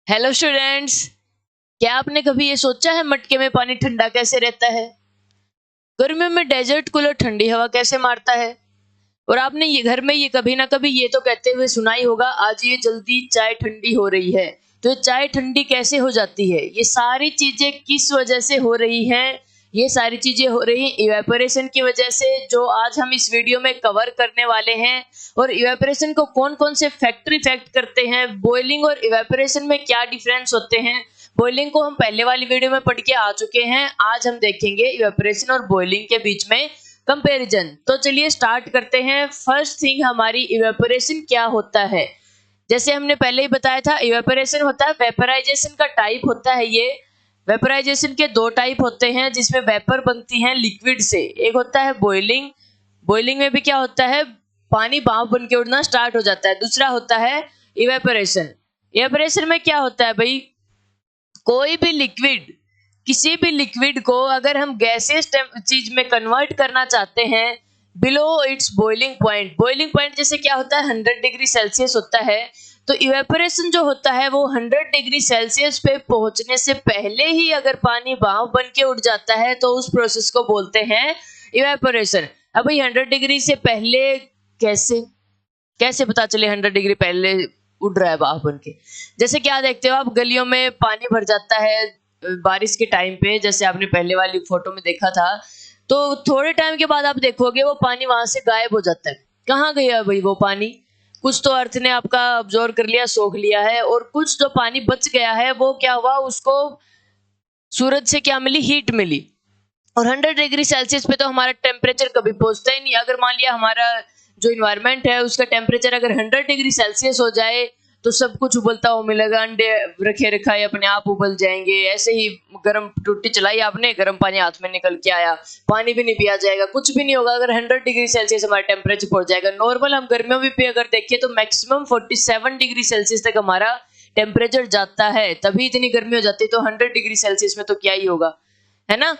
Hello students. क्या आपने कभी ये सोचा है मटके में पानी ठंडा कैसे रहता है? गर्मियों में डेजर्ट कूलर ठंडी हवा कैसे मारता है? और आपने ये घर में ये कभी ना कभी ये तो कहते हुए सुना ही होगा, आज ये जल्दी चाय ठंडी हो रही है। तो ये चाय ठंडी कैसे हो जाती है? ये सारी चीजें किस वजह से हो रही हैं? ये सारी चीजें हो रही हैं इवेपोरेशन की वजह से, जो आज हम इस वीडियो में कवर करने वाले हैं। और इवेपोरेशन को कौन कौन से फैक्टर इफेक्ट करते हैं, बॉइलिंग और इवेपोरेशन में क्या डिफरेंस होते हैं। बॉइलिंग को हम पहले वाली वीडियो में पढ़ के आ चुके हैं, आज हम देखेंगे इवेपोरेशन और बॉइलिंग के बीच में कंपैरिजन। तो चलिए स्टार्ट करते हैं। फर्स्ट थिंग, हमारी इवेपोरेशन क्या होता है। जैसे हमने पहले ही बताया था, इवेपोरेशन होता है वेपराइजेशन का टाइप होता है। ये वेपराइजेशन के दो टाइप होते हैं जिसमें वेपर बनती है लिक्विड से। एक होता है बॉइलिंग, बॉइलिंग में भी क्या होता है, पानी भाप बन के उड़ना स्टार्ट हो जाता है। दूसरा होता है इवेपोरेशन। इवेपोरेशन में क्या होता है भाई, कोई भी लिक्विड, किसी भी लिक्विड को अगर हम गैसियस चीज में कन्वर्ट करना चाहते हैं below it's boiling point, boiling point जैसे क्या होता है 100 डिग्री सेल्सियस होता है। तो इवेपोरेशन जो होता है वो 100 डिग्री सेल्सियस पे पहुंचने से पहले ही अगर पानी भाप बन के उड़ जाता है तो उस प्रोसेस को बोलते हैं इवेपोरेशन। अब भाई 100 डिग्री से पहले कैसे कैसे पता चले 100 डिग्री पहले उड़ रहा है भाप बन के? जैसे क्या देखते हो आप, गलियों में पानी भर जाता है बारिश के टाइम पे, जैसे आपने पहले वाली फोटो में देखा था। तो थोड़े टाइम के बाद आप देखोगे वो पानी वहां से गायब हो जाता है। कहाँ गया भाई वो पानी? कुछ तो अर्थ ने आपका अब्जॉर्व कर लिया, सोख लिया है, और कुछ जो पानी बच गया है वो क्या हुआ, उसको सूरज से क्या मिली, हीट मिली। और 100 डिग्री सेल्सियस पे तो हमारा टेम्परेचर कभी पहुंचता ही नहीं। अगर मान लिया हमारा जो इन्वायरमेंट है उसका टेम्परेचर अगर 100 डिग्री सेल्सियस हो जाए तो सब कुछ उबलता हुआ मिलेगा, अंडे रखे रखाए अपने आप उबल जाएंगे। ऐसे ही गर्म टूटी चलाई आपने, गर्म पानी हाथ में निकल के आया, पानी भी नहीं पिया जाएगा, कुछ भी नहीं होगा अगर 100 डिग्री सेल्सियस हमारा टेम्परेचर पहुंच जाएगा। नॉर्मल हम गर्मियों में भी अगर देखिए तो मैक्सिमम 47 डिग्री सेल्सियस तक हमारा टेम्परेचर जाता है, तभी इतनी गर्मी हो जाती है। तो 100 डिग्री सेल्सियस में तो क्या ही होगा, है ना।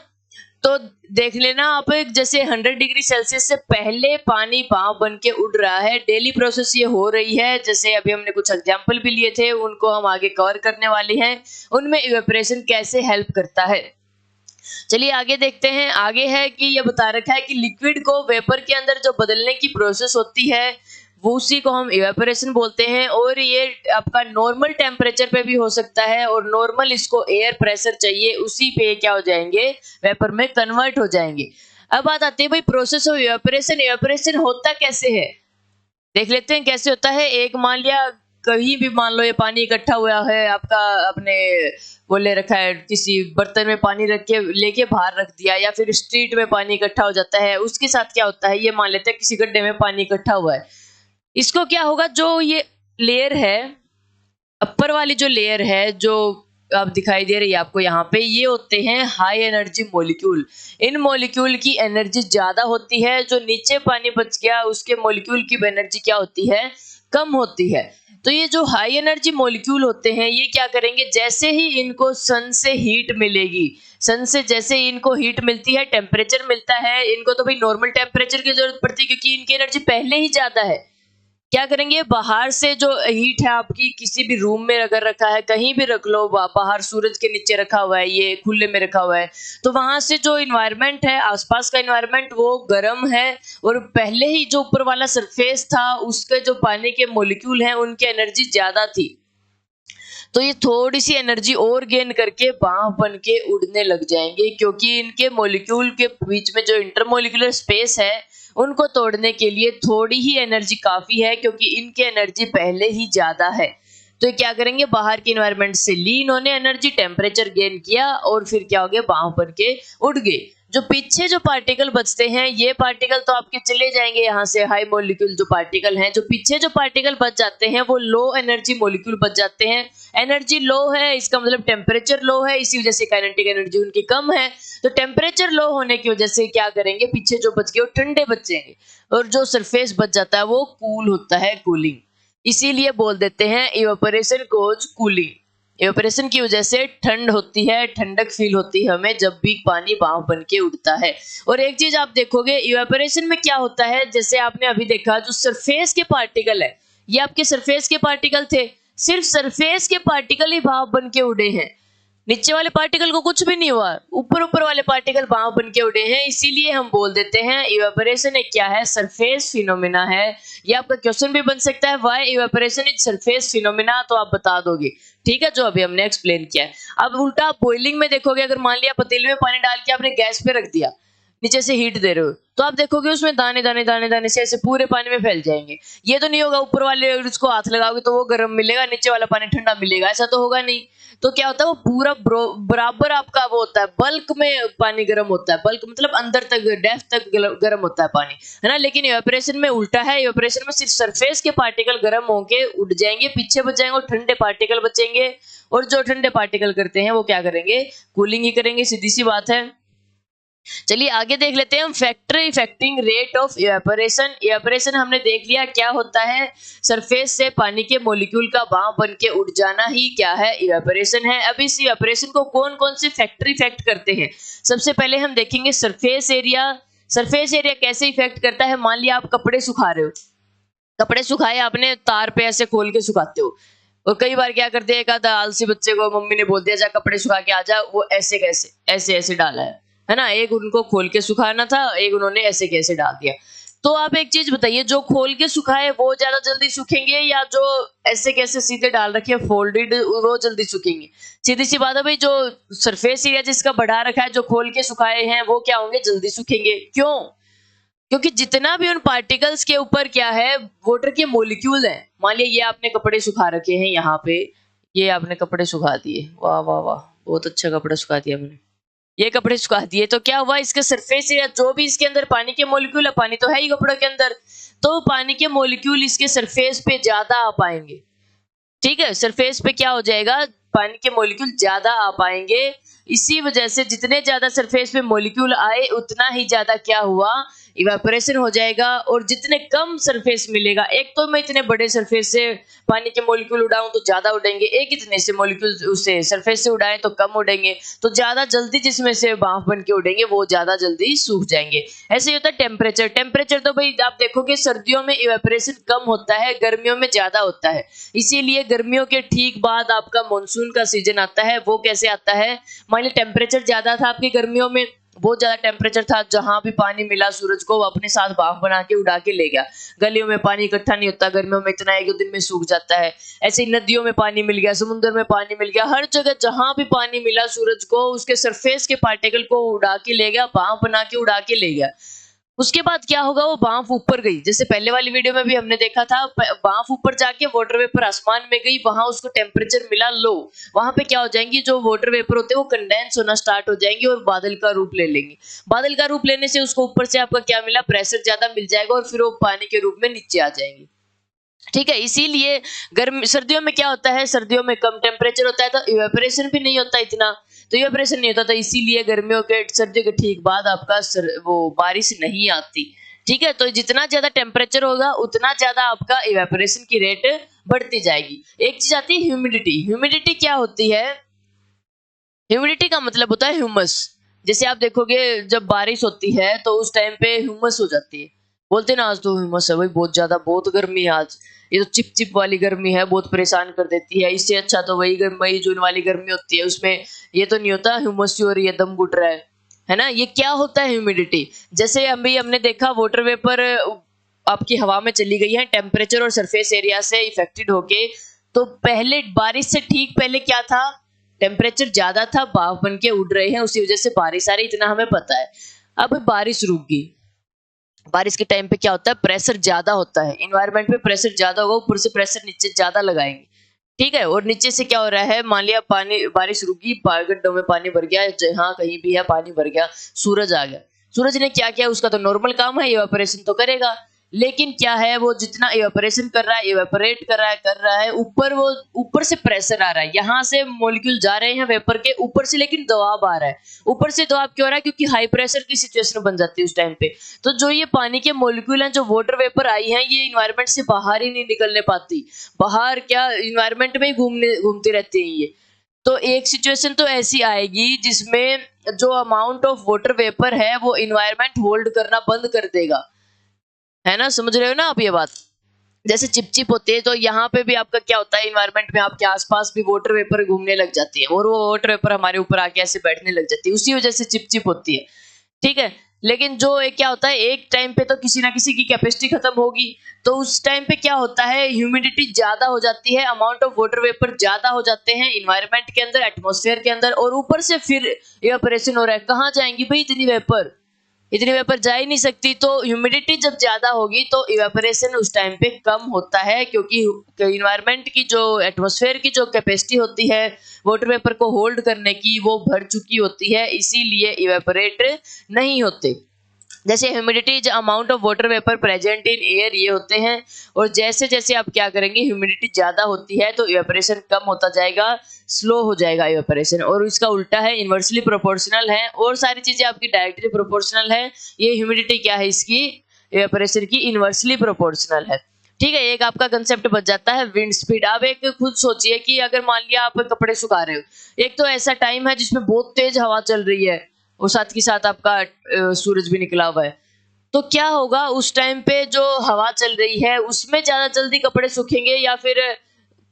तो देख लेना आप, जैसे 100 डिग्री सेल्सियस से पहले पानी भाप बन के उड़ रहा है, डेली प्रोसेस ये हो रही है। जैसे अभी हमने कुछ एग्जांपल भी लिए थे, उनको हम आगे कवर करने वाले हैं, उनमें इवेपोरेशन कैसे हेल्प करता है। चलिए आगे देखते हैं। आगे है कि ये बता रखा है कि लिक्विड को वेपर के अंदर जो बदलने की प्रोसेस होती है वो उसी को हम इवेपोरेशन बोलते हैं। और ये आपका नॉर्मल टेम्परेचर पे भी हो सकता है, और नॉर्मल इसको एयर प्रेशर चाहिए, उसी पे क्या हो जाएंगे, वेपर में कन्वर्ट हो जाएंगे। अब बात आती है भाई प्रोसेस ऑफ इवेपोरेशन। इवेपोरेशन होता कैसे है, देख लेते हैं कैसे होता है। एक मान लिया कहीं भी मान लो ये पानी इकट्ठा हुआ है आपका, अपने वो ले रखा है, किसी बर्तन में पानी रख के लेके बाहर रख दिया, या फिर स्ट्रीट में पानी इकट्ठा हो जाता है। उसके साथ क्या होता है, ये मान लेते हैं किसी गड्ढे में पानी इकट्ठा हुआ है। इसको क्या होगा, जो ये लेयर है, अपर वाली जो लेयर है जो अब दिखाई दे रही है आपको यहाँ पे, ये होते हैं हाई एनर्जी मॉलिक्यूल। इन मॉलिक्यूल की एनर्जी ज्यादा होती है, जो नीचे पानी बच गया उसके मॉलिक्यूल की एनर्जी क्या होती है, कम होती है। तो ये जो हाई एनर्जी मॉलिक्यूल होते हैं ये क्या करेंगे, जैसे ही इनको सन से हीट मिलेगी, सन से जैसे ही इनको हीट मिलती है, टेम्परेचर मिलता है, इनको तो भाई नॉर्मल टेम्परेचर की जरूरत पड़ती है क्योंकि इनकी एनर्जी पहले ही ज्यादा है। क्या करेंगे, बाहर से जो हीट है आपकी, किसी भी रूम में अगर रखा है, कहीं भी रख लो, बाहर सूरज के नीचे रखा हुआ है, ये खुले में रखा हुआ है, तो वहां से जो इन्वायरमेंट है, आसपास का इन्वायरमेंट वो गर्म है, और पहले ही जो ऊपर वाला सरफेस था उसके जो पानी के मॉलिक्यूल हैं उनकी एनर्जी ज्यादा थी। तो ये थोड़ी सी एनर्जी और गेन करके भाप बन के उड़ने लग जाएंगे, क्योंकि इनके मॉलिक्यूल के बीच में जो इंटरमॉलिक्यूलर स्पेस है उनको तोड़ने के लिए थोड़ी ही एनर्जी काफी है, क्योंकि इनकी एनर्जी पहले ही ज्यादा है। तो ये क्या करेंगे, बाहर के इन्वायरमेंट से ली इन्होंने एनर्जी, टेम्परेचर गेन किया, और फिर क्या हो गया, भाप बन के उड़ गए। जो पीछे जो पार्टिकल बचते हैं, ये पार्टिकल तो आपके चले जाएंगे यहाँ से, हाई मॉलिक्यूल जो पार्टिकल हैं, जो पीछे जो पार्टिकल बच जाते हैं वो लो एनर्जी मॉलिक्यूल बच जाते हैं। एनर्जी लो है इसका मतलब टेम्परेचर लो है, इसी वजह से काइनेटिक एनर्जी उनकी कम है। तो टेम्परेचर लो होने की वजह से क्या करेंगे, पीछे जो बच गए वो ठंडे बचेंगे, और जो सरफेस बच जाता है वो कूल होता है, कूलिंग। इसीलिए बोल देते हैं इवेपोरेशन कोज कूलिंग। इवेपोरेशन की वजह से ठंड होती है, ठंडक फील होती है हमें जब भी पानी भाप बन के उड़ता है। और एक चीज आप देखोगे इवेपोरेशन में क्या होता है, जैसे आपने अभी देखा जो सरफेस के पार्टिकल है, ये आपके सरफेस के पार्टिकल थे, सिर्फ सरफेस के पार्टिकल ही भाप बन के उड़े हैं, नीचे वाले पार्टिकल को कुछ भी नहीं हुआ, ऊपर ऊपर वाले पार्टिकल भाप बन के उड़े हैं। इसीलिए हम बोल देते हैं इवेपोरेशन एक क्या है, सरफेस फिनोमिना है। ये आपका क्वेश्चन भी बन सकता है, why evaporation is surface phenomena, तो आप बता दोगे, ठीक है, जो अभी हमने एक्सप्लेन किया है। अब उल्टा आप बॉइलिंग में देखोगे, अगर मान लिया पतीले में पानी डाल के आपने गैस पे रख दिया, नीचे से हीट दे रहे हो, तो आप देखोगे उसमें दाने दाने दाने दाने से ऐसे पूरे पानी में फैल जाएंगे। ये तो नहीं होगा ऊपर वाले उसको हाथ लगाओगे तो वो गर्म मिलेगा, नीचे वाला पानी ठंडा मिलेगा, ऐसा तो होगा नहीं। तो क्या होता है, वो पूरा बराबर आपका वो होता है, बल्क में पानी गर्म होता है, बल्क मतलब अंदर तक, डेप्थ तक गर्म होता है पानी, है ना। लेकिन इवेपोरेशन में उल्टा है, इवेपोरेशन में सिर्फ सरफेस के पार्टिकल गर्म होके उड़ जाएंगे, पीछे बच जाएंगे और ठंडे पार्टिकल बचेंगे, और जो ठंडे पार्टिकल करते हैं वो क्या करेंगे, कूलिंग ही करेंगे, सीधी सी बात है। चलिए आगे देख लेते हैं हम, factor affecting rate of evaporation. Evaporation हमने देख लिया क्या होता है, सरफेस से पानी के मॉलिक्यूल का भाप बन के उड़ जाना ही क्या है, इवेपोरेशन है। अब इस इवेपोरेशन को कौन कौन से फैक्टर इफेक्ट करते हैं, सबसे पहले हम देखेंगे सरफेस एरिया। सरफेस एरिया कैसे इफेक्ट करता है, मान लिया आप कपड़े सुखा रहे हो, कपड़े सुखाए आपने, तार पे ऐसे खोल के सुखाते हो, और कई बार क्या करते हैं, एक आधा आलसी बच्चे को मम्मी ने बोल दिया जा कपड़े सुखा के आ जा, वो ऐसे कैसे ऐसे ऐसे डाला है ना, एक उनको खोल के सुखाना था, एक उन्होंने ऐसे कैसे डाल दिया। तो आप एक चीज बताइए, जो खोल के सुखाए वो ज्यादा जल्दी सूखेंगे, या जो ऐसे कैसे सीधे डाल रखे फोल्डेड वो जल्दी सूखेंगे? सीधी सी बात है भाई, जो सरफेस एरिया जिसका बढ़ा रखा है, जो खोल के सुखाए हैं, वो क्या होंगे, जल्दी सूखेंगे। क्यों? क्योंकि जितना भी उन पार्टिकल्स के ऊपर क्या है, वाटर के मॉलिक्यूल हैं। मान लिया ये आपने कपड़े सुखा रखे हैं, यहाँ पे ये आपने कपड़े सुखा दिए, वाह वाह वाह, बहुत अच्छा कपड़ा सुखा दिया मैंने, ये कपड़े सुखा दिए, तो क्या हुआ, इसके सरफेस एरिया जो भी इसके अंदर पानी के मॉलिक्यूल है, पानी तो है ही कपड़ों के अंदर, तो पानी के मॉलिक्यूल इसके सरफेस पे ज्यादा आ पाएंगे, ठीक है, सरफेस पे क्या हो जाएगा, पानी के मॉलिक्यूल ज्यादा आ पाएंगे। इसी वजह से जितने ज्यादा सरफेस पे मॉलिक्यूल आए, उतना ही ज्यादा क्या हुआ, इवेपोरेशन हो जाएगा। और जितने कम सरफेस मिलेगा, एक तो मैं इतने बड़े सरफेस से पानी के मॉलिक्यूल उड़ाऊं तो ज्यादा उड़ेंगे, एक इतने से मॉलिक्यूल उसे सरफेस से उड़ाएं तो कम उड़ेंगे, तो ज्यादा जल्दी जिसमें से भाप बन के उड़ेंगे वो ज्यादा जल्दी सूख जाएंगे। ऐसे ही होता है टेम्परेचर। टेम्परेचर तो भाई आप देखोगे सर्दियों में इवेपोरेशन कम होता है, गर्मियों में ज्यादा होता है। इसीलिए गर्मियों के ठीक बाद आपका मानसून का सीजन आता है। वो कैसे आता है, मान लीजिए टेम्परेचर ज्यादा था आपकी गर्मियों में, बहुत ज्यादा टेम्परेचर था, जहां भी पानी मिला सूरज को वो अपने साथ भाप बना के उड़ा के ले गया। गलियों में पानी इकट्ठा नहीं होता गर्मियों में, इतना एक दो दिन में सूख जाता है। ऐसे ही नदियों में पानी मिल गया, समुद्र में पानी मिल गया, हर जगह जहां भी पानी मिला सूरज को, उसके सरफेस के पार्टिकल को उड़ा के ले गया, भाप बना के उड़ा के ले गया। उसके बाद क्या होगा, वो भाप ऊपर गई, जैसे पहले वाली वीडियो में भी हमने देखा था, भाप ऊपर जाके वाटर वेपर आसमान में गई, वहां उसको टेम्परेचर मिला लो, वहां पे क्या हो जाएंगी, जो वाटर वेपर होते हैं वो कंडेंस होना स्टार्ट हो जाएंगे और बादल का रूप ले लेंगे। बादल का रूप लेने से उसको ऊपर से आपका क्या मिला, प्रेशर ज्यादा मिल जाएगा, और फिर वो पानी के रूप में नीचे आ जाएंगे, ठीक है। इसीलिए गर्मी सर्दियों में क्या होता है, सर्दियों में कम टेम्परेचर होता है, तो इवेपोरेशन भी नहीं होता इतना, तो इवेपोरेशन नहीं होता, तो इसीलिए गर्मियों के सर्दियों के ठीक बाद आपका वो बारिश नहीं आती, ठीक है। तो जितना ज्यादा टेम्परेचर होगा उतना ज्यादा आपका इवेपोरेशन की रेट बढ़ती जाएगी। एक चीज आती है ह्यूमिडिटी। ह्यूमिडिटी क्या होती है, ह्यूमिडिटी का मतलब होता है ह्यूमस। जैसे आप देखोगे जब बारिश होती है तो उस टाइम पे ह्यूमस हो जाती है, बोलते ना आज तो ह्यूमस है भाई, बहुत ज्यादा, बहुत गर्मी है आज, ये तो चिप चिप वाली गर्मी है, बहुत परेशान कर देती है। इससे अच्छा तो वही मई जून वाली गर्मी होती है, उसमें ये तो नहीं होता ह्यूमस हो रही है, दम घुट रहा है ना। ये क्या होता है ह्यूमिडिटी, जैसे अभी हमने देखा वाटर वेपर आपकी हवा में चली गई है टेम्परेचर और सरफेस एरिया से इफेक्टेड होके, तो पहले बारिश से ठीक पहले क्या था, टेम्परेचर ज्यादा था, भाप बन के उड़ रहे हैं, उसी वजह से बारिश आ रही, इतना हमें पता है। अब बारिश रुक गई, बारिश के टाइम पे क्या होता है, प्रेशर ज्यादा होता है, इन्वायरमेंट में प्रेशर ज्यादा होगा, ऊपर से प्रेशर नीचे ज्यादा लगाएंगे, ठीक है। और नीचे से क्या हो रहा है, मान लिया पानी, बारिश रुकी, गड्ढों में पानी भर गया, जहां कहीं भी है पानी भर गया, सूरज आ गया, सूरज ने क्या किया, उसका तो नॉर्मल काम है, इवेपोरेशन तो करेगा, लेकिन क्या है, वो जितना इवेपोरेशन कर रहा है, इवेपोरेट कर रहा है, ऊपर वो ऊपर से प्रेशर आ रहा है, यहाँ से मॉलिक्यूल जा रहे हैं वेपर के ऊपर से, लेकिन दबाव आ रहा है। ऊपर से दबाव क्यों आ रहा है, क्योंकि हाई प्रेशर की सिचुएशन बन जाती है उस टाइम पे। तो जो ये पानी के मॉलिक्यूल हैं, जो वाटर वेपर आई हैं, ये इन्वायरमेंट से बाहर ही नहीं निकलने पाती, बाहर क्या इन्वायरमेंट में ही घूमती रहती है ये। तो एक सिचुएशन तो ऐसी आएगी जिसमें जो अमाउंट ऑफ वाटर वेपर है वो इन्वायरमेंट होल्ड करना बंद कर देगा, है ना, समझ रहे हो ना आप ये बात। जैसे चिपचिप होती है, तो यहाँ पे भी आपका क्या होता है, इन्वायरमेंट में आपके आसपास भी वाटर वेपर घूमने लग जाती है और वो वाटर वेपर हमारे ऊपर आके ऐसे बैठने लग जाती है, उसी वजह से चिपचिप होती है। ठीक है, लेकिन जो एक क्या होता है, एक टाइम पे तो किसी ना किसी की कैपेसिटी खत्म होगी, तो उस टाइम पे क्या होता है, ह्यूमिडिटी ज्यादा हो जाती है, अमाउंट ऑफ वाटर वेपर ज्यादा हो जाते हैं इन्वायरमेंट के अंदर, एटमॉस्फेयर के अंदर, और ऊपर से फिर इवेपोरेशन हो रहा है। कहाँ जाएंगी भाई इतनी वेपर जा ही नहीं सकती। तो ह्यूमिडिटी जब ज्यादा होगी तो इवेपोरेशन उस टाइम पे कम होता है, क्योंकि इन्वायरमेंट की जो एटमॉस्फेयर की जो कैपेसिटी होती है वाटर वेपर को होल्ड करने की, वो भर चुकी होती है, इसीलिए इवेपोरेट नहीं होते। जैसे humidity is amount of water vapour present in air, ये होते हैं। और जैसे जैसे आप क्या करेंगे, ह्यूमिडिटी ज्यादा होती है तो इवेपोरेशन कम होता जाएगा, स्लो हो जाएगा इवेपोरेशन। और इसका उल्टा है, इनवर्सली प्रोपोर्शनल है, और सारी चीजें आपकी डायरेक्टली प्रोपोर्शनल है। ये ह्यूमिडिटी क्या है इसकी, इवेपोरेशन की इनवर्सली प्रोपोर्शनल है। ठीक है, एक आपका कंसेप्ट बच जाता है विंड स्पीड। आप एक खुद सोचिए कि अगर मान लिया आप कपड़े सुखा रहे हो, एक तो ऐसा टाइम है जिसमें बहुत तेज हवा चल रही है और साथ के साथ आपका सूरज भी निकला हुआ है, तो क्या होगा उस टाइम पे, जो हवा चल रही है उसमें ज्यादा जल्दी कपड़े सूखेंगे, या फिर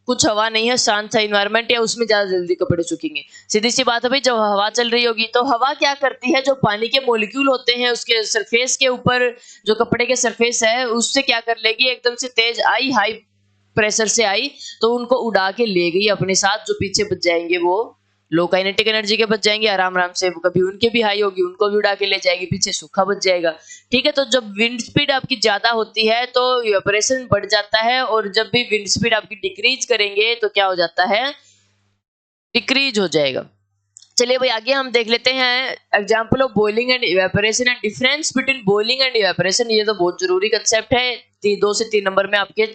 कुछ हवा नहीं है, शांत है इन्वायरमेंट, या उसमें ज्यादा जल्दी कपड़े सूखेंगे? सीधी सी बात है भाई, जब हवा चल रही होगी तो हवा क्या करती है, जो पानी के मॉलिक्यूल होते हैं उसके सरफेस के ऊपर, जो कपड़े के सरफेस है उससे क्या कर लेगी, एकदम से तेज आई, हाई प्रेशर से आई, तो उनको उड़ा के ले गई अपने साथ। जो पीछे बच जाएंगे वो लो काइनेटिक एनर्जी के बच जाएंगे आराम आराम से, कभी उनके भी हाई होगी, उनको भी उड़ा के ले जाएगी, पीछे सूखा बच जाएगा। ठीक है, तो जब विंड स्पीड आपकी ज्यादा होती है तो इवेपोरेशन बढ़ जाता है, और जब भी विंड स्पीड आपकी डिक्रीज करेंगे तो क्या हो जाता है, डिक्रीज हो जाएगा। चलिए भाई आगे हम देख लेते हैं example of boiling and evaporation and difference between boiling and evaporation. ये तो बहुत जरूरी कंसेप्ट है, 2 से 3 नंबर में आपके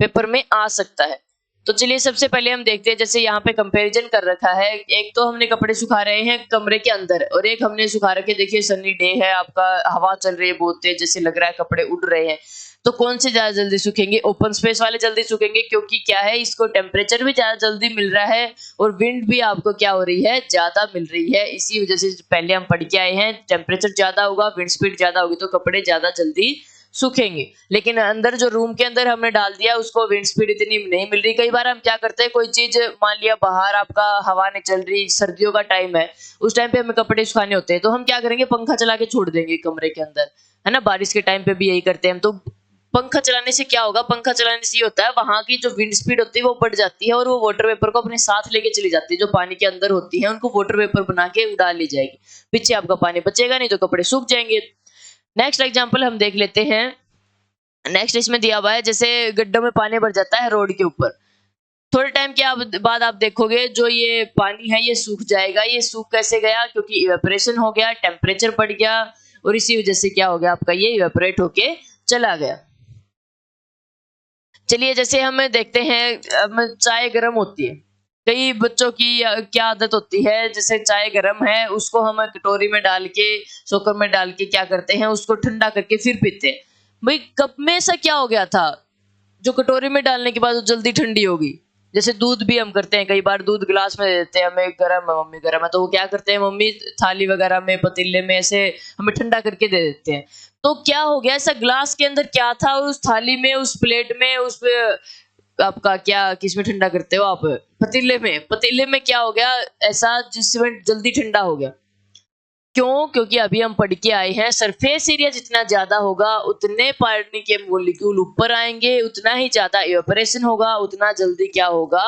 पेपर में आ सकता है। तो चलिए सबसे पहले हम देखते हैं, जैसे यहाँ पे कंपैरिजन कर रखा है, एक तो हमने कपड़े सुखा रहे हैं कमरे के अंदर, और एक हमने सुखा रखे, देखिए सनी डे है आपका, हवा चल रही है बहुत तेज, जैसे लग रहा है कपड़े उड़ रहे हैं। तो कौन से ज्यादा जल्दी सूखेंगे, ओपन स्पेस वाले जल्दी सूखेंगे, क्योंकि क्या है, इसको टेम्परेचर भी ज्यादा जल्दी मिल रहा है और विंड भी आपको क्या हो रही है, ज्यादा मिल रही है। इसी वजह से पहले हम पढ़ के आए हैं, टेम्परेचर ज्यादा होगा, विंड स्पीड ज्यादा होगी तो कपड़े ज्यादा जल्दी सूखेंगे। लेकिन अंदर जो रूम के अंदर हमने डाल दिया, उसको विंड स्पीड इतनी नहीं मिल रही। कई बार हम क्या करते हैं, कोई चीज मान लिया बाहर आपका हवा नहीं चल रही, सर्दियों का टाइम है, उस टाइम पे हमें कपड़े सुखाने होते हैं, तो हम क्या करेंगे, पंखा चला के छोड़ देंगे कमरे के अंदर, है ना। बारिश के टाइम पे भी यही करते हैं हम। तो पंखा चलाने से क्या होगा, पंखा चलाने से ये होता है, वहां की जो विंड स्पीड होती है वो बढ़ जाती है, और वो वाटर वेपर को अपने साथ लेके चली जाती है। जो पानी के अंदर होती है उनको वाटर वेपर बना के उड़ा ली जाएगी, पीछे आपका पानी बचेगा नहीं, तो कपड़े सूख जाएंगे। नेक्स्ट एग्जाम्पल हम देख लेते हैं। नेक्स्ट इसमें दिया हुआ है, जैसे गड्ढों में पानी भर जाता है रोड के ऊपर, थोड़े टाइम के बाद आप देखोगे जो ये पानी है ये सूख जाएगा। ये सूख कैसे गया, क्योंकि इवेपोरेशन हो गया, टेम्परेचर बढ़ गया, और इसी वजह से क्या हो गया आपका, ये इवेपोरेट होके चला गया। चलिए जैसे हम देखते हैं, चाय गर्म होती है, कई बच्चों की क्या आदत होती है, जैसे चाय गर्म है उसको हम कटोरी में डाल के, सोकर में डाल के क्या करते हैं, उसको ठंडा करके फिर पीते हैं। भाई कप में ऐसा क्या हो गया था, जो कटोरी में डालने के बाद वो जल्दी ठंडी होगी। जैसे दूध भी हम करते हैं, कई बार दूध गिलास में दे देते हैं, हमें गर्म है, मम्मी गर्म है, तो वो क्या करते हैं, मम्मी थाली वगैरह में, पतीले में ऐसे हमें ठंडा करके दे देते हैं। तो क्या हो गया, ऐसा ग्लास के अंदर क्या था, उस थाली में, उस प्लेट में, उस आपका क्या, किसमें ठंडा करते हो आप, पतीले में क्या हो गया ऐसा, जिसमें जल्दी ठंडा हो गया। क्यों, क्योंकि अभी हम पढ़ के आए हैं, सरफेस एरिया जितना ज्यादा होगा उतने पानी के मॉलिक्यूल ऊपर आएंगे, उतना ही ज्यादा इवेपोरेशन होगा, उतना जल्दी क्या होगा,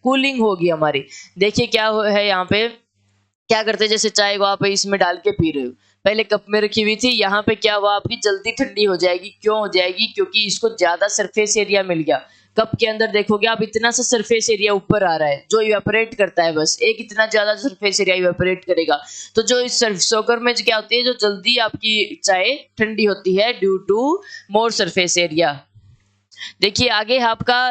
कूलिंग होगी हमारी। देखिए क्या है यहाँ पे, क्या करते हैं, जैसे चाय को आप इसमें डाल के पी रहे हो, पहले कप में रखी हुई थी, यहाँ पे क्या हुआ आपकी जल्दी ठंडी हो जाएगी। क्यों हो जाएगी, क्योंकि इसको ज्यादा सरफेस एरिया मिल गया। कप के अंदर देखोगे आप, इतना सा सरफेस एरिया ऊपर आ रहा है जो इवेपोरेट करता है, बस एक इतना ज्यादा सरफेस एरिया इवेपोरेट करेगा। तो जो इस सोकर में क्या होती है, जो जल्दी आपकी चाय ठंडी होती है due to more surface area. देखिए आगे आपका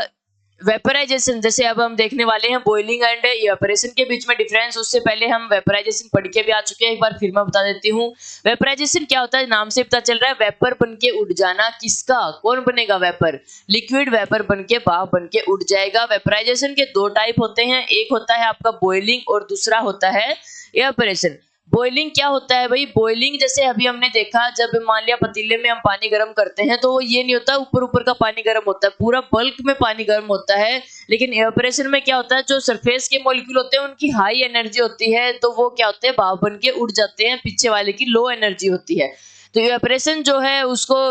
वेपराइजेशन, जैसे अब हम देखने वाले हैं बॉइलिंग एंड इवेपोरेशन के बीच में डिफरेंस। उससे पहले हम वेपराइजेशन पढ़ के भी आ चुके हैं, एक बार फिर मैं बता देती हूँ। वेपराइजेशन क्या होता है, नाम से पता चल रहा है, वेपर बन के उड़ जाना। किसका, कौन बनेगा वेपर, लिक्विड वेपर बन के, भाप बन के उड़ जाएगा। वेपराइजेशन के 2 टाइप होते हैं, एक होता है आपका बॉइलिंग और दूसरा होता है इवेपोरेशन। बॉइलिंग क्या होता है भाई? बॉइलिंग जैसे अभी हमने देखा, जब मान लिया पतीले में हम पानी गर्म करते हैं तो वो ये नहीं होता ऊपर ऊपर का पानी गर्म होता है, पूरा बल्क में पानी गर्म होता है। लेकिन एवापोरेशन में क्या होता है, जो सरफेस के मॉलिक्यूल होते हैं उनकी हाई एनर्जी होती है, तो वो क्या होते हैं, भाप बन के उड़ जाते हैं, पीछे वाले की लो एनर्जी होती है। तो एवापोरेशन जो है उसको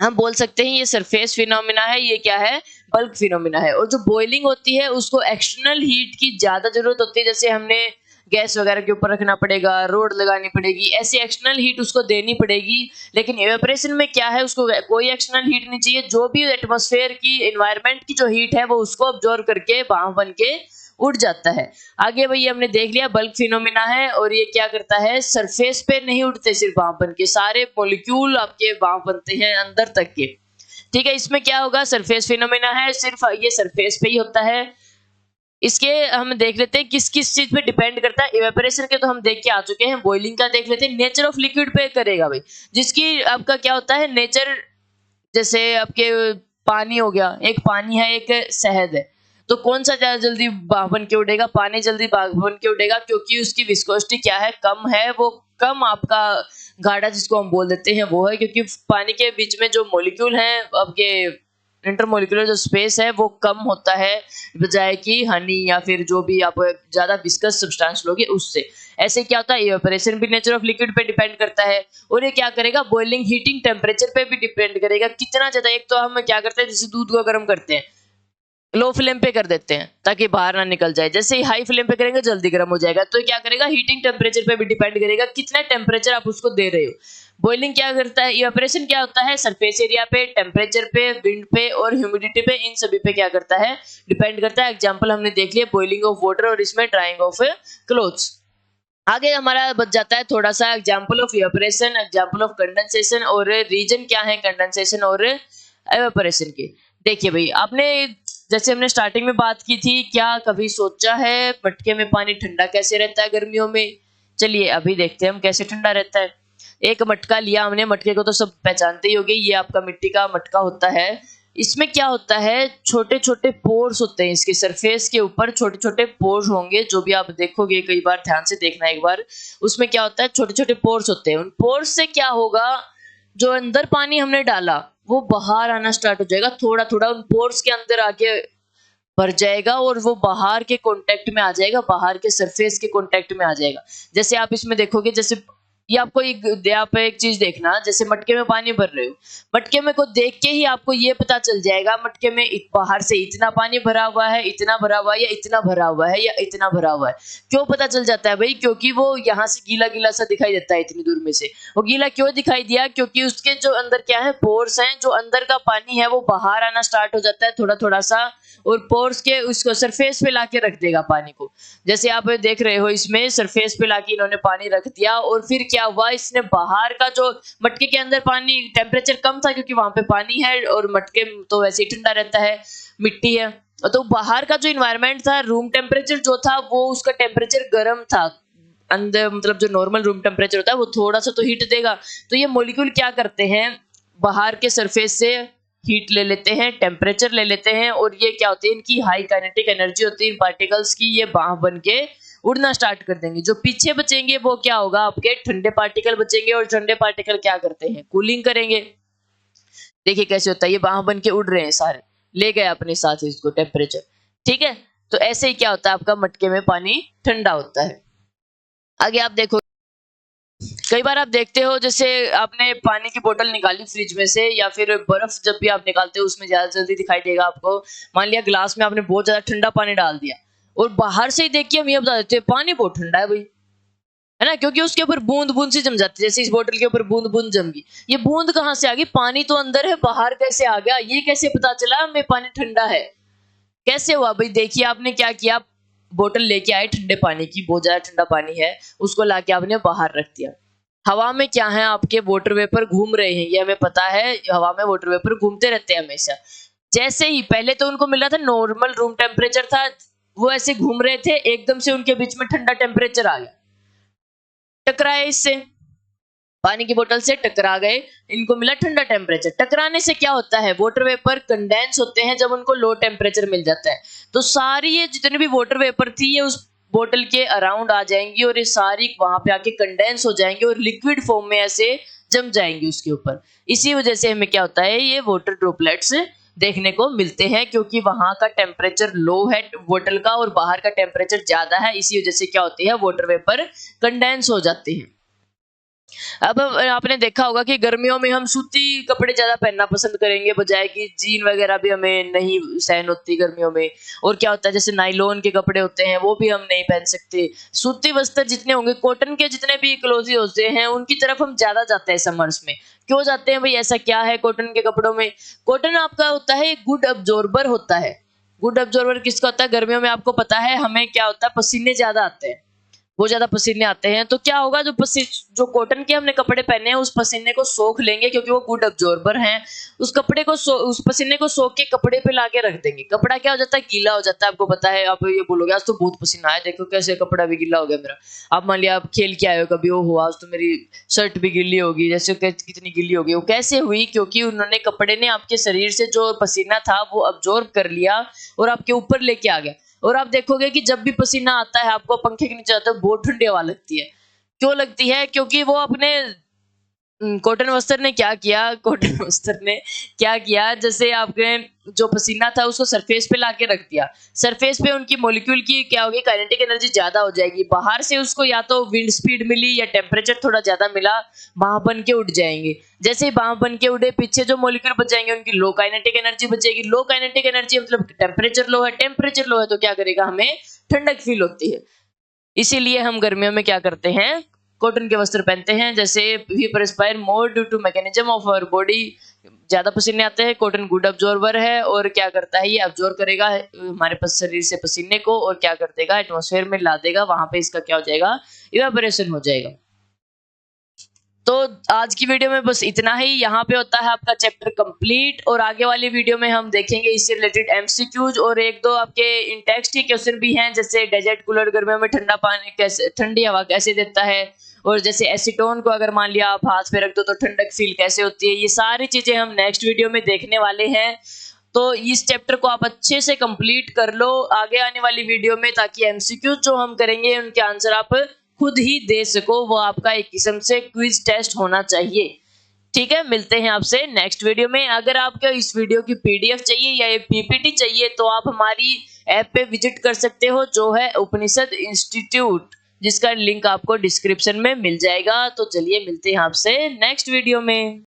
हम बोल सकते हैं ये सरफेस फिनोमिना है, ये क्या है, बल्क फिनोमिना है। और जो बॉइलिंग होती है उसको एक्सटर्नल हीट की ज्यादा जरूरत होती है, जैसे हमने गैस वगैरह के ऊपर रखना पड़ेगा, रोड लगानी पड़ेगी, ऐसी एक्सटर्नल हीट उसको देनी पड़ेगी। लेकिन एवापोरेशन में क्या है, उसको कोई एक्सटर्नल हीट नहीं चाहिए, जो भी एटमॉस्फेयर की एनवायरनमेंट की जो हीट है वो उसको अब्जॉर्ब करके भाप बन के उड़ जाता है। आगे भाई हमने देख लिया बल्क फिनोमिना है, और ये क्या करता है, सरफेस पे नहीं उड़ते सिर्फ भाप बन के, सारे मॉलिक्यूल आपके भाप बनते हैं अंदर तक के। ठीक है, इसमें क्या होगा, सरफेस फिनोमिना है, सिर्फ ये सरफेस पे ही होता है। इसके हम देख लेते हैं किस किस चीज पे डिपेंड करता है। इवेपोरेशन के तो हम देख के आ चुके हैं, बॉइलिंग का देख लेते हैं। नेचर ऑफ लिक्विड पे करेगा भाई, जिसकी आपका क्या होता है नेचर, जैसे आपके पानी हो गया, एक पानी है एक शहद है, तो कौन सा ज्यादा जल्दी भाप बन के उड़ेगा, पानी जल्दी भाप बन के उड़ेगा, क्योंकि उसकी विस्कोसिटी क्या है, कम है, वो कम आपका गाढ़ा जिसको हम बोल देते हैं वो है, क्योंकि पानी के बीच में जो मॉलिक्यूल हैं आपके इंटरमोलिकुलर जो स्पेस है वो कम होता है, बजाय कि हनी या फिर जो भी आप ज्यादा विस्कस सब्सटेंस लोगे उससे। ऐसे क्या होता है, इवेपोरेशन भी नेचर ऑफ लिक्विड पे डिपेंड करता है, और ये क्या करेगा, बॉइलिंग हीटिंग टेम्परेचर पे भी डिपेंड करेगा कितना ज्यादा। एक तो हम क्या करते हैं, जैसे दूध को गर्म करते हैं, लो फ्लेम पे कर देते हैं ताकि बाहर ना निकल जाए, जैसे ही हाई फ्लेम पे करेंगे जल्दी गर्म हो जाएगा। तो क्या करेगा, हीटिंग टेम्परेचर पे भी डिपेंड करेगा कितना टेम्परेचर आप उसको दे रहे हो। बॉइलिंग क्या करता है, इवेपोरेशन क्या होता है, सरफेस एरिया पे, टेम्परेचर पे, विंड पे और ह्यूमिडिटी पे, इन सभी पे क्या करता है, डिपेंड करता है। एग्जाम्पल हमने देख लिया बॉइलिंग ऑफ वाटर और इसमें ड्राइंग ऑफ क्लोथ्स। आगे हमारा बच जाता है थोड़ा सा example of evaporation, example of condensation, और रीजन क्या है कंडेंसेशन और इवेपोरेशन के। देखिए भाई, आपने जैसे हमने स्टार्टिंग में बात की थी, क्या कभी सोचा है मटके में पानी ठंडा कैसे रहता है गर्मियों में? चलिए अभी देखते हैं हम कैसे ठंडा रहता है। एक मटका लिया हमने, मटके को तो सब पहचानते ही होंगे, ये आपका मिट्टी का मटका होता है। इसमें क्या होता है, छोटे छोटे पोर्स होते हैं, इसके सरफेस के ऊपर छोटे छोटे पोर्स होंगे, जो भी आप देखोगे, कई बार ध्यान से देखना एक बार, उसमें क्या होता है, छोटे छोटे पोर्स होते हैं। उन पोर्स से क्या होगा, जो अंदर पानी हमने डाला वो बाहर आना स्टार्ट हो जाएगा, थोड़ा थोड़ा उन पोर्स के अंदर आके भर जाएगा, और वो बाहर के कांटेक्ट में आ जाएगा, बाहर के सरफेस के कांटेक्ट में आ जाएगा। जैसे आप इसमें देखोगे, जैसे ये आपको एक चीज देखना, जैसे मटके में पानी भर रहे हो, मटके में को देख के ही आपको ये पता चल जाएगा मटके में बाहर से इतना पानी भरा हुआ है, इतना भरा हुआ है, या इतना भरा हुआ है, या इतना भरा हुआ है। क्यों पता चल जाता है भाई, क्योंकि वो यहाँ से गीला गीला सा दिखाई देता है इतनी दूर में से। वो गीला क्यों दिखाई दिया, क्योंकि उसके जो अंदर क्या है, पोर्स हैं, जो अंदर का पानी है वो बाहर आना स्टार्ट हो जाता है थोड़ा थोड़ा सा, और पोर्स के उसको सरफेस पे लाके रख देगा पानी को। जैसे आप देख रहे हो, इसमें सरफेस पे लाके इन्होंने पानी रख दिया, और फिर क्या हुआ, इसने बाहर का जो मटके के अंदर पानी टेम्परेचर कम था, क्योंकि वहां पे पानी है और मटके तो वैसे ही ठंडा रहता है, मिट्टी है, तो बाहर का जो इन्वायरमेंट था, रूम टेम्परेचर जो था वो उसका टेम्परेचर गर्म था। अंदर मतलब जो नॉर्मल रूम टेम्परेचर होता है वो थोड़ा सा तो हीट देगा। तो ये मॉलिक्यूल क्या करते हैं, बाहर के सरफेस से हीट ले लेते हैं, टेम्परेचर ले लेते हैं, और ये क्या होती है, इनकी हाई काइनेटिक एनर्जी होती है इन पार्टिकल्स की, ये भाप बन के उड़ना स्टार्ट कर देंगे। जो पीछे बचेंगे वो क्या होगा, आपके ठंडे पार्टिकल बचेंगे, और ठंडे पार्टिकल क्या करते हैं, कूलिंग करेंगे। देखिए कैसे होता है, ये भाप बन के उड़ रहे हैं सारे, ले गए अपने साथ इसको टेम्परेचर। ठीक है, तो ऐसे ही क्या होता है, आपका मटके में पानी ठंडा होता है। आगे आप देखो, कई बार आप देखते हो, जैसे आपने पानी की बोतल निकाली फ्रिज में से, या फिर बर्फ जब भी आप निकालते हो उसमें ज्यादा जल्दी दिखाई देगा आपको। मान लिया ग्लास में आपने बहुत ज्यादा ठंडा पानी डाल दिया, और बाहर से ही देख के हम ये बता देते हैं पानी बहुत ठंडा है भाई, है ना, क्योंकि उसके ऊपर बूंद बूंद से जम जाती है। जैसे इस बोतल के ऊपर बूंद बूंद जम गई, ये बूंद कहाँ से आ गई, पानी तो अंदर है, बाहर कैसे आ गया, ये कैसे पता चला हमें पानी ठंडा है, कैसे हुआ भाई? देखिए आपने क्या किया, बोतल लेके आए ठंडे पानी की, बहुत ज्यादा ठंडा पानी है, उसको लाके आपने बाहर रख दिया। हवा में क्या है, आपके वाटर वेपर घूम रहे हैं, ये हमें पता है, हवा में वाटर वेपर घूमते रहते हैं हमेशा। जैसे ही पहले तो उनको मिल रहा था नॉर्मल रूम टेम्परेचर था, वो ऐसे घूम रहे थे, एकदम से उनके बीच में ठंडा टेम्परेचर आ गया, टकराए इससे, पानी की बोतल से टकरा गए, इनको मिला ठंडा टेम्परेचर। टकराने से क्या होता है, वाटर वेपर कंडेंस होते हैं, जब उनको लो टेम्परेचर मिल जाता है, तो सारी ये जितनी भी वाटर वेपर थी, ये उस बोतल के अराउंड आ जाएंगी और ये सारी वहां पे आके कंडेंस हो जाएंगी और लिक्विड फॉर्म में ऐसे जम जाएंगी उसके ऊपर। इसी वजह से हमें क्या होता है, ये वाटर ड्रॉपलेट्स देखने को मिलते हैं, क्योंकि वहां का टेम्परेचर लो है बोतल का और बाहर का टेम्परेचर ज्यादा है। इसी वजह से क्या होती है, वाटर वेपर कंडेंस हो जाते हैं। अब आपने देखा होगा कि गर्मियों में हम सूती कपड़े ज्यादा पहनना पसंद करेंगे, बजाय कि जीन वगैरह भी हमें नहीं सहन होती गर्मियों में। और क्या होता है, जैसे नायलॉन के कपड़े होते हैं वो भी हम नहीं पहन सकते। सूती वस्त्र जितने होंगे, कॉटन के जितने भी क्लोथ होते हैं, उनकी तरफ हम ज्यादा जाते हैं समर्स में। क्यों जाते हैं भाई, ऐसा क्या है कॉटन के कपड़ों में? कॉटन आपका होता है एक गुड अब्जॉर्बर होता है। गुड अब्जॉर्बर किसका होता है? गर्मियों में आपको पता है हमें क्या होता है, पसीने ज्यादा आते हैं, वो ज्यादा पसीने आते हैं। तो क्या होगा, जो कॉटन के हमने कपड़े पहने हैं उस पसीने को सोख लेंगे, क्योंकि वो गुड अब्जॉर्बर हैं। उस कपड़े को उस पसीने को सोख के कपड़े पे लाके रख देंगे। कपड़ा क्या हो जाता है, गीला हो जाता है। आपको पता है, आप ये बोलोगे आज तो बहुत पसीना आया, देखो कैसे कपड़ा भी गीला हो गया मेरा। आप मान लिया आप खेल के आए हो कभी, हो आज तो मेरी शर्ट भी गीली होगी, जैसे कितनी गीली होगी। वो कैसे हुई? क्योंकि उन्होंने कपड़े ने आपके शरीर से जो पसीना था वो अब्जॉर्ब कर लिया और आपके ऊपर लेके आ गया। और आप देखोगे कि जब भी पसीना आता है आपको पंखे के नीचे आता है, बहुत ठंडी हवा लगती है। क्यों लगती है? क्योंकि वो अपने कॉटन वस्त्र ने क्या किया, कॉटन वस्त्र ने क्या किया, जैसे आपने जो पसीना था उसको सरफेस पे लाके रख दिया। सरफेस पे उनकी मॉलिक्यूल की क्या होगी, काइनेटिक एनर्जी ज्यादा हो जाएगी। बाहर से उसको या तो विंड स्पीड मिली या टेम्परेचर थोड़ा ज्यादा मिला, वहां बन के उड़ जाएंगे। जैसे ही वहां बन के उड़े, पीछे जो मॉलिक्यूल बच जाएंगे उनकी लो काइनेटिक एनर्जी बचेगी। लो काइनेटिक एनर्जी मतलब टेम्परेचर लो है, टेम्परेचर लो है तो क्या करेगा, हमें ठंडक फील होती है। इसीलिए हम गर्मियों में क्या करते हैं, कॉटन के वस्त्र पहनते हैं। जैसे we perspire more due to mechanism of our body, ज्यादा पसीने आते हैं। कॉटन गुड अब्जॉर्बर है और क्या करता है, ये अब्जॉर्ब करेगा हमारे पास शरीर से पसीने को और क्या कर देगा, एटमॉस्फेयर में ला देगा। वहां पे इसका क्या हो जाएगा, इवेपोरेशन हो जाएगा। तो आज की वीडियो में बस इतना ही। यहाँ पे होता है आपका चैप्टर कंप्लीट, और आगे वाली वीडियो में हम देखेंगे इससे रिलेटेड एमसीक्यूज और एक दो आपके इन टेक्स्ट के क्वेश्चन भी हैं, जैसे डेजर्ट कूलर गर्मियों में ठंडा पानी कैसे, ठंडी हवा कैसे देता है, और जैसे एसीटोन को अगर मान लिया आप हाथ पे रख दो तो ठंडक फील कैसे होती है। ये सारी चीजें हम नेक्स्ट वीडियो में देखने वाले हैं। तो इस चैप्टर को आप अच्छे से कंप्लीट कर लो आगे आने वाली वीडियो में, ताकि एमसीक्यू जो हम करेंगे उनके आंसर आप खुद ही दे सको। वो आपका एक किस्म से क्विज टेस्ट होना चाहिए। ठीक है, मिलते हैं आपसे नेक्स्ट वीडियो में। अगर आपको इस वीडियो की पीडीएफ चाहिए या ये पीपीटी चाहिए तो आप हमारी ऐप पे विजिट कर सकते हो, जो है उपनिषद इंस्टीट्यूट, जिसका लिंक आपको डिस्क्रिप्शन में मिल जाएगा। तो चलिए मिलते हैं आपसे नेक्स्ट वीडियो में।